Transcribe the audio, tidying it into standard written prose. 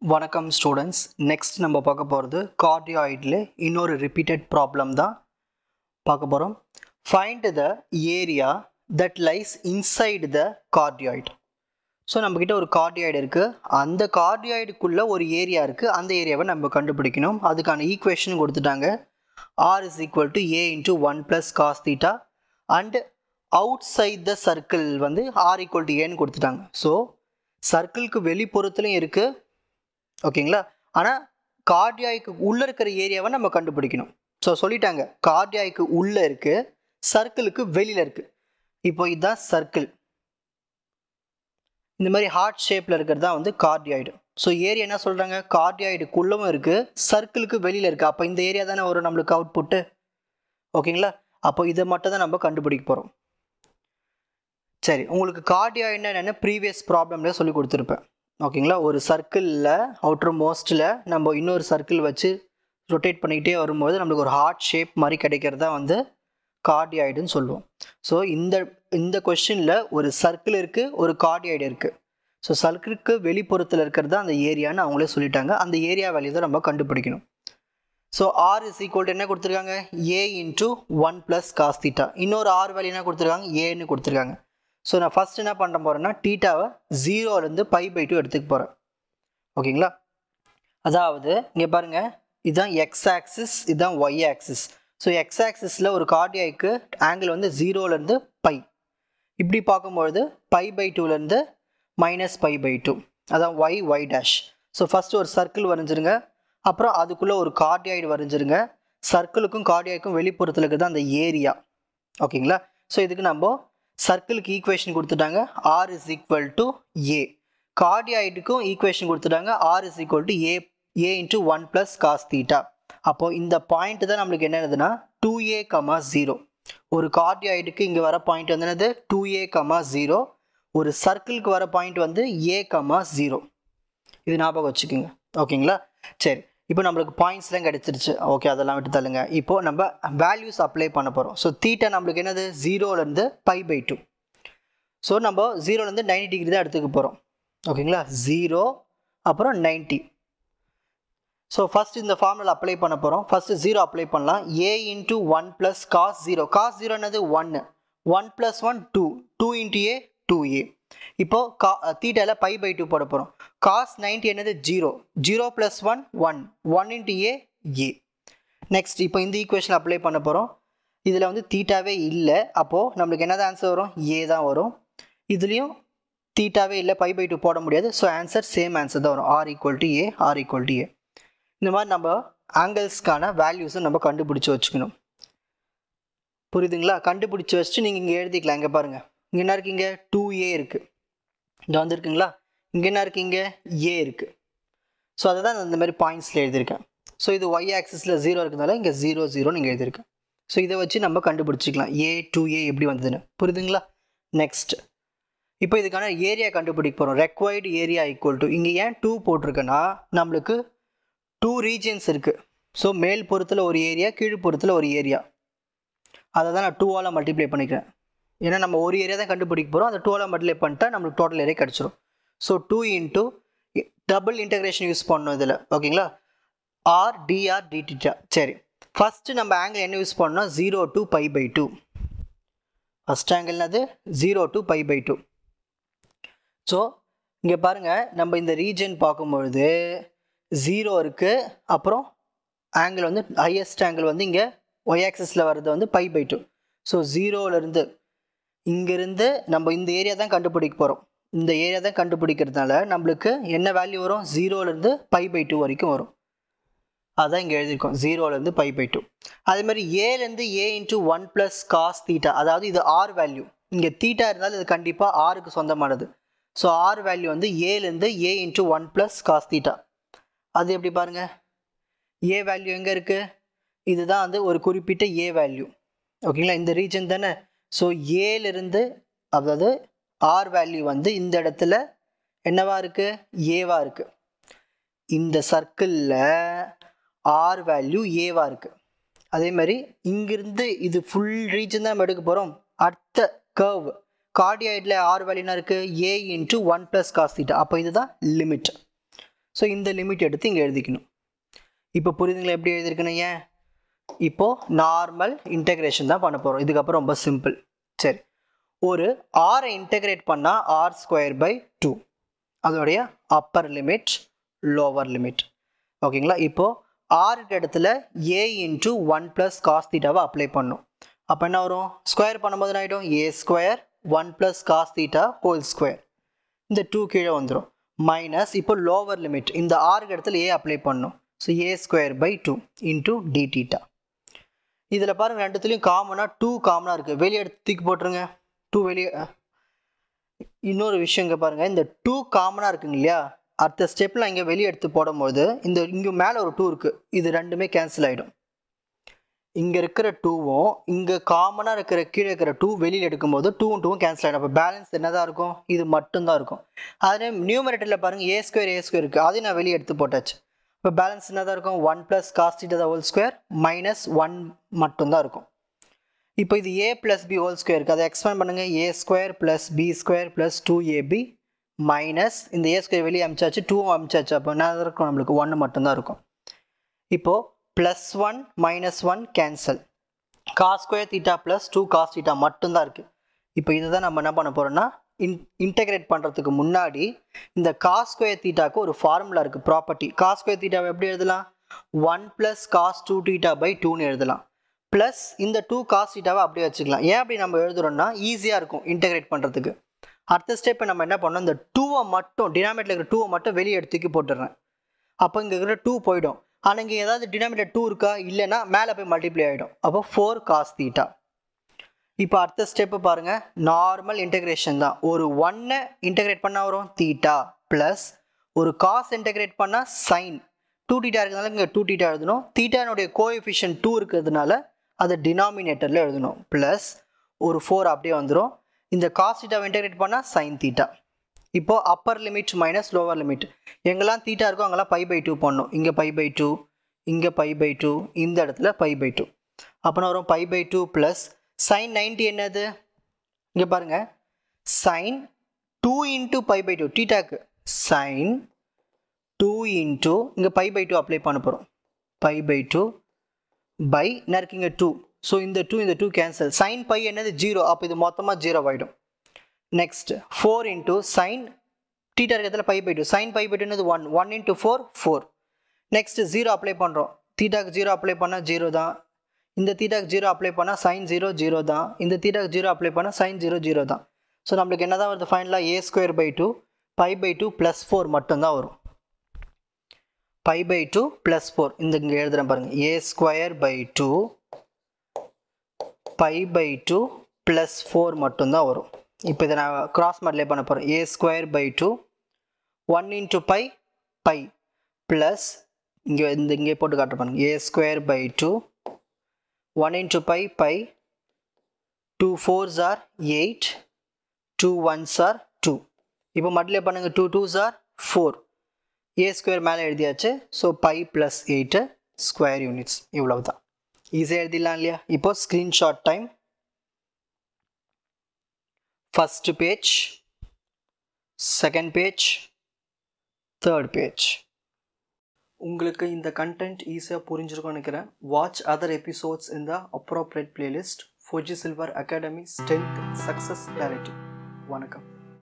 வணக்கம் students. Next நம்ம பார்க்க போகிறது கார்டியாய்டில் இன்னொரு ரிப்பீட்டட் ப்ராப்ளம் தான் பார்க்க போகிறோம். Find the area that lies inside the cardioid. So நம்மக்கிட்ட ஒரு கார்டியாய்டு இருக்குது, அந்த கார்டியாய்டுக்குள்ளே ஒரு ஏரியா இருக்குது, அந்த ஏரியாவை நம்ம கண்டுபிடிக்கணும். அதுக்கான ஈக்குவேஷன் கொடுத்துட்டாங்க. R is equal to A into 1 plus cos theta and outside the circle வந்து R equal to Aன்னு கொடுத்துட்டாங்க. ஸோ சர்க்கிளுக்கு வெளிப்புறத்துலையும் இருக்குது, ஓகேங்களா. ஆனால் கார்டியாய்க்கு உள்ளே இருக்கிற ஏரியாவை நம்ம கண்டுபிடிக்கணும். ஸோ சொல்லிட்டாங்க கார்டியாய்க்கு உள்ளே இருக்குது, சர்க்கிளுக்கு வெளியில் இருக்குது. இப்போ இதுதான் சர்க்கிள், இந்த மாதிரி ஹார்ட் ஷேப்பில் இருக்கிறது தான் வந்து கார்டியாய்டு. ஸோ ஏரியா என்ன சொல்கிறாங்க, கார்டியாய்டுக்குள்ளவும் இருக்குது, சர்க்கிளுக்கு வெளியில் இருக்குது. அப்போ இந்த ஏரியா தானே வரும் நம்மளுக்கு அவுட்புட்டு, ஓகேங்களா. அப்போ இதை மட்டும் தான் நம்ம கண்டுபிடிக்க போகிறோம். சரி, உங்களுக்கு கார்டியாய்டுனா என்னென்ன ப்ரீவியஸ் ப்ராப்ளம்ல சொல்லி கொடுத்துருப்பேன், ஓகேங்களா. ஒரு சர்க்கிளில் அவுட்டர் மோஸ்ட்டில் நம்ம இன்னொரு சர்க்கிள் வச்சு ரொட்டேட் பண்ணிக்கிட்டே வரும்போது நம்மளுக்கு ஒரு ஹார்ட் ஷேப் மாதிரி கிடைக்கிறதா வந்து கார்டியாய்டுன்னு சொல்லுவோம். ஸோ இந்த கொஸ்டினில் ஒரு சர்க்கிள் இருக்குது, ஒரு கார்டியாய்டு இருக்குது. ஸோ சர்க்கிளுக்கு வெளிப்புறத்தில் இருக்கிறது தான் அந்த ஏரியான்னு அவங்களே சொல்லிட்டாங்க. அந்த ஏரியா வேல்யூ தான் நம்ம கண்டுபிடிக்கணும். So R is equal to என்ன கொடுத்துருக்காங்க, A into 1 plus cos theta. இன்னொரு R வேல்யூ என்ன கொடுத்துருக்காங்க, ஏன்னு கொடுத்துருக்காங்க. ஸோ நான் ஃபஸ்ட் என்ன பண்ண போகிறேன்னா டீட்டாவை 0லேருந்து π/2 எடுத்துக்க போகிறேன், ஓகேங்களா. அதாவது இங்கே பாருங்கள், இதுதான் எக்ஸ் ஆக்சிஸ், இதுதான் ஒய் ஆக்சிஸ். ஸோ எக்ஸ் ஆக்சிஸில் ஒரு கார்டியாய்க்கு ஆங்கிள் வந்து 0லேருந்து π, இப்படி பார்க்கும்பொழுது π/2லேருந்து -π/2, அதான் ஒய் டேஷ். ஸோ ஃபஸ்ட்டு ஒரு சர்க்கிள் வரைஞ்சிருங்க, அப்புறம் அதுக்குள்ளே ஒரு கார்டியாய்டு வரைஞ்சிருங்க. சர்க்கிளுக்கும் கார்டியாய்க்கும் வெளிப்புறத்தில் இருக்கிறது அந்த ஏரியா, ஓகேங்களா. ஸோ இதுக்கு நம்ம சர்க்கிளுக்கு ஈக்குவேஷன் கொடுத்துட்டாங்க, R is equal to A. கார்டியாய்டுக்கும் ஈக்குவேஷன் கொடுத்துட்டாங்க, R is equal to A into 1 plus cos theta. அப்போது இந்த பாயிண்ட் தான் நம்மளுக்கு என்ன என்னதுன்னா 2A, 0. ஒரு கார்டியாய்டுக்கு இங்கே வர பாயிண்ட் வந்து என்னது 2A, 0. ஒரு சர்க்கிளுக்கு வர பாயிண்ட் வந்து A, 0. இது ஞாபகம் வச்சுக்கோங்க, ஓகேங்களா. சரி, இப்போ நம்மளுக்கு பாயிண்ட்ஸ்லாம் கிடச்சிருச்சு, ஓகே, அதெல்லாம் விட்டு தள்ளுங்க. இப்போது நம்ம வேல்யூஸ் அப்ளை பண்ண போகிறோம். ஸோ தீட்டா நம்மளுக்கு என்னது 0லேருந்து π/2. ஸோ நம்ம 0லேருந்து 90 டிகிரி தான் எடுத்துக்க போகிறோம், ஓகேங்களா. 0 அப்புறம் 90. ஸோ ஃபஸ்ட் இந்த ஃபார்முலா அப்ளை பண்ண போகிறோம். ஃபஸ்ட்டு 0 அப்ளை பண்ணலாம். A into 1 plus cos 0. cos 0 என்னது 1, 1 plus 1 2, 2 into A 2A. இப்போது தீட்டாவில் π/2 போட போகிறோம். cos 90 என்னது 0, 0 plus 1 1, 1 into A A. Next இப்போ இந்த ஈக்குவேஷன் அப்ளை பண்ண போகிறோம். இதில் வந்து தீட்டாவே இல்லை, அப்போது நம்மளுக்கு என்னதான் ஆன்சர் வரும், ஏ தான் வரும். இதுலேயும் தீட்டாவே இல்லை, π/2 போட முடியாது. ஸோ ஆன்சர் சேம் ஆன்சர் தான் வரும், R equal to A, R equal to A. இந்த மாதிரி நம்ம ஆங்கிள்ஸ்க்கான வேல்யூஸை நம்ம கண்டுபிடிச்சி வச்சுக்கணும், புரியுதுங்களா. கண்டுபிடிச்சி வச்சுட்டு நீங்கள் இங்கே எழுதிக்கலாம். இங்கே பாருங்கள், இங்கே என்ன இருக்குது, இங்கே 2A இருக்குது, இங்கே வந்துருக்குங்களா. இங்கே என்ன இருக்குது, இங்கே A இருக்குது. ஸோ அதை தான் இந்த மாதிரி பாயிண்ட்ஸில் எழுதியிருக்கேன். ஸோ இது ஒய் ஆக்சிஸில் 0 இருக்கிறதுனால இங்கே 0 0 நீங்கள் எழுதியிருக்கேன். ஸோ இதை வச்சு நம்ம கண்டுபிடிச்சிக்கலாம் A 2A எப்படி வந்ததுன்னு, புரியுதுங்களா. நெக்ஸ்ட் இப்போ இதுக்கான ஏரியா கண்டுபிடிக்க போகிறோம். ரெக்வயர்டு ஏரியா ஈக்குவல் டு, இங்கே ஏன் 2 போட்டிருக்கேன்னா நம்மளுக்கு 2 ரீஜன்ஸ் இருக்குது. ஸோ மேல் புறத்தில் ஒரு ஏரியா, கீழ்ப்புறத்தில் ஒரு ஏரியா, அதை தான் நான் 2ஆல் மல்டிப்ளை பண்ணிக்கிறேன். ஏன்னா நம்ம ஒரு ஏரியா தான் கண்டுபிடிக்க போகிறோம், அந்த 2ஆல் மல்டிப்ளை பண்ணிட்டா நம்மளுக்கு டோட்டல் ஏரியா கிடச்சிரும். So 2 into double integration use பண்ணணும் இதில், ஓகேங்களா. R dr dθ. சரி, ஃபஸ்ட்டு நம்ம ஆங்கிள் என்ன யூஸ் பண்ணோம், 0 to π/2. ஃபஸ்ட் ஆங்கிள்னது 0 to π/2. ஸோ இங்கே பாருங்கள், நம்ம இந்த ரீஜன் பார்க்கும்பொழுது 0 இருக்குது, அப்புறம் ஆங்கிள் வந்து ஹையஸ்ட் ஆங்கிள் வந்து இங்கே ஒய் ஆக்சிஸில் வர்றது வந்து π/2. ஸோ 0லேருந்து இங்கேருந்து நம்ம இந்த ஏரியா தான் கண்டுபிடிக்க போகிறோம். இந்த ஏரியா தான் கண்டுபிடிக்கிறதுனால நம்மளுக்கு என்ன வேல்யூ வரும், 0லேருந்து π/2 வரைக்கும் வரும். அதான் இங்கே எழுதியிருக்கோம், 0லேருந்து π/2. அதேமாதிரி ஏலேருந்து A into 1 plus cos theta, அதாவது இது R வேல்யூ. இங்கே தீட்டா இருந்தாலும் இது கண்டிப்பாக ஆருக்கு சொந்தமானது. ஸோ R வேல்யூ வந்து ஏலேருந்து A into 1 plus cos theta. அது எப்படி பாருங்கள், A வேல்யூ எங்கே இருக்குது, இதுதான் வந்து ஒரு குறிப்பிட்ட A வேல்யூ, ஓகேங்களா. இந்த ரீஜன் தானே. ஸோ ஏலேருந்து, அதாவது R வேல்யூ வந்து இந்த இடத்துல என்னவா இருக்குது, ஏவாக இருக்குது. இந்த சர்க்கிளில் R வேல்யூ ஏவாக இருக்குது. அதே மாதிரி இங்கிருந்து இது ஃபுல் ரீஜன் தான் நம்ம எடுக்க போகிறோம். அடுத்த கர்வ் கார்டியாய்டில் R வேல்யூ என்ன இருக்குது, A into 1 plus cos theta. அப்போ இதுதான் லிமிட். ஸோ இந்த லிமிட் எடுத்து இங்கே எழுதிக்கணும். இப்போ புரியுதுங்களா எப்படி எழுதியிருக்கணும்? ஏன் இப்போது நார்மல் இன்டெகிரேஷன் தான் பண்ண போகிறோம். இதுக்கப்புறம் ரொம்ப சிம்பிள். சரி, ஒரு ஆரை இன்டெகிரேட் பண்ணால் ஆர் ஸ்கொயர் பை 2 அதோடைய அப்பர் லிமிட் லோவர் லிமிட். ஓகேங்களா? இப்போது ஆறுக்கு இடத்துல ஏ இன்ட்டு 1 + காஸ் தீட்டாவை அப்ளை பண்ணும். அப்போ என்ன வரும்? ஸ்கொயர் பண்ணும்போது என்ன ஆகிடும்? A square 1 + cos theta whole square. இந்த 2 கீழே வந்துடும். மைனஸ் இப்போ லோவர் லிமிட் இந்த ஆறுக்கு இடத்துல ஏ அப்ளை பண்ணும். So a square by 2 into d theta. இதில் பாருங்கள் ரெண்டுத்துலேயும் காமனாக 2 காமனாக இருக்குது. வெளியே எடுத்து தூக்கி போட்டுருங்க. 2 வெளியே. இன்னொரு விஷயம் இங்கே பாருங்கள், இந்த 2 காமனாக இருக்குங்க இல்லையா? அடுத்த ஸ்டெப்பில் இங்கே வெளியே எடுத்து போடும்போது இங்கே மேலே ஒரு 2 இருக்குது. இது ரெண்டுமே கேன்சல் ஆகிடும். இங்கே இருக்கிற 2வும் இங்கே காமனாக இருக்கிற கீழே இருக்கிற 2 வெளியில் எடுக்கும்போது 2வும் 2வும் கேன்சல் ஆகிடும். அப்போ பேலன்ஸ் என்ன தான் இருக்கும்? இது மட்டும்தான் இருக்கும். அதே நியூமரேட்டரில் பாருங்கள் ஏ ஸ்கொயர் இருக்குது. அதையும் நான் வெளியே எடுத்து போட்டாச்சு. இப்போ பேலன்ஸ் என்ன தான் இருக்கும்? 1 + cos theta whole square minus 1 மட்டும்தான் இருக்கும். இப்போ இது a + b ஹோல் ஸ்கொயர் இருக்குது. அதை எக்ஸ்பேண்ட் பண்ணுங்கள். a square + b square + 2ab minus இந்த a ஸ்கொயர் வெளியே அமிச்சாச்சு, 2வும் அமிச்சாச்சு. அப்போ என்ன இருக்கும்? நம்மளுக்கு 1 மட்டும்தான் இருக்கும். இப்போது +1 - 1 cancel. Cos square theta + 2 cos theta மட்டும்தான் இருக்குது. இப்போ இதை தான் நம்ம என்ன பண்ண போகிறோம்னா இன்டெகிரேட் பண்ணுறதுக்கு முன்னாடி இந்த காஸ் ஸ்கொயர் தீட்டாக்கு ஒரு ஃபார்முலா இருக்குது, ப்ராப்பர்ட்டி. காஸ் ஸ்கொயர் தீட்டாவை எப்படி எழுதலாம்? 1 + காஸ் 2 தீட்டா பை 2ன்னு எழுதலாம். ப்ளஸ் இந்த 2 காஸ் தீட்டாவை அப்படியே வச்சுக்கலாம். ஏன் அப்படி நம்ம எழுதுறோம்னா ஈஸியாக இருக்கும் இன்டெகிரேட் பண்ணுறதுக்கு. அடுத்த ஸ்டெப்பை நம்ம என்ன பண்ணோம்? இந்த 2வை மட்டும் டினாமினேட்டரில் இருக்கிற 2வை மட்டும் வெளியே எடுத்துக்கி போட்டுடுறேன். அப்போ இங்கே இருக்கிற 2 போயிடும். ஆனால் இங்கே ஏதாவது டினாமினேட்டர் 2 இருக்கா? இல்லைன்னா மேலே போய் மல்டிப்ளை ஆகிடும். அப்போ 4 காஸ் தீட்டா. இப்போ அடுத்த ஸ்டெப்பு பாருங்கள், நார்மல் இன்டெகிரேஷன் தான். ஒரு 1 இன்டெகிரேட் பண்ணால் வரும் தீட்டா ப்ளஸ் ஒரு காஸ் இன்டெகிரேட் பண்ணால் சைன் 2 தீட்டா இருக்கிறதுனால இங்கே 2 தீட்டா எழுதணும். தீட்டானுடைய கோஎஃபிஷியன்ட் 2 இருக்கிறதுனால அதை டினாமினேட்டரில் எழுதணும். ப்ளஸ் ஒரு 4 அப்படியே வந்துடும். இந்த காஸ் தீட்டாவை இன்டெகிரேட் பண்ணால் சைன் தீட்டா. இப்போது upper limit minus lower limit. எங்கெல்லாம் தீட்டா இருக்கோ அங்கெல்லாம் π/2 பண்ணணும். இங்கே π/2, இங்கே π/2, இந்த இடத்துல π/2. அப்போனா வரும் π/2 ப்ளஸ் சைன் 90 என்னது? இங்கே பாருங்கள், சைன் 2 இன்ட்டு π/2 தீட்டாக்கு சைன் 2 இன்ட்டு இங்கே π/2 அப்ளை பண்ண போகிறோம். π/2 பை என்ன இருக்கு? இங்கே 2. ஸோ இந்த 2 கேன்சல். சைன் பை என்னது? 0. அப்போ இது மொத்தமாக 0 ஆகிடும். நெக்ஸ்ட் 4 இன்ட்டு சைன் தீட்டா இருக்கிறதுல π/2. சைன் π/2 என்னது? 1. 1 இன்ட்டு 4 4. நெக்ஸ்ட் 0 அப்ளை பண்ணுறோம். தீட்டாக்கு 0 அப்ளை பண்ணால் 0 தான். இந்த தீட்டாக்கு 0 அப்ளை பண்ணால் சைன் 0 0 தான். இந்த தீட்டாக்கு 0 அப்ளை பண்ணால் சைன் 0 0 தான். ஸோ நம்மளுக்கு என்ன தான் வருது? ஃபைனலாக a ஸ்கொயர் பை 2 π/2 + 4 மட்டும்தான் வரும். π/2 + 4 இந்த இங்கே எழுதுகிறேன் பாருங்கள். a ஸ்கொயர் பை 2 π/2 + 4 மட்டும்தான் வரும். இப்போ இதை நான் கிராஸ் மல்டிப்ளை பண்ண போகிறேன். a square by 2 1 into by plus இங்கே போட்டு காட்ட பாருங்க. a square by 2 1 into pi 2 4s are 8 2 1s are 2. இப்போ மல்டிப்ளை பண்ணுங்க. 2 2s are 4. a ஸ்கொயர் மேலே எழுதியாச்சு. So pi + 8 square units. இவ்வளவு தான், ஈஸியாக எழுதிடலாம் இல்லையா? இப்போ screenshot time. First page, second page, third page. உங்களுக்கு இந்த கண்டென்ட் ஈஸியாக புரிஞ்சிருக்கும்னு நினைக்கிறேன். வாட்ச் அதர் எபிசோட்ஸ் இன் த appropriate playlist. Fuji silver academy strength success clarity. வணக்கம்.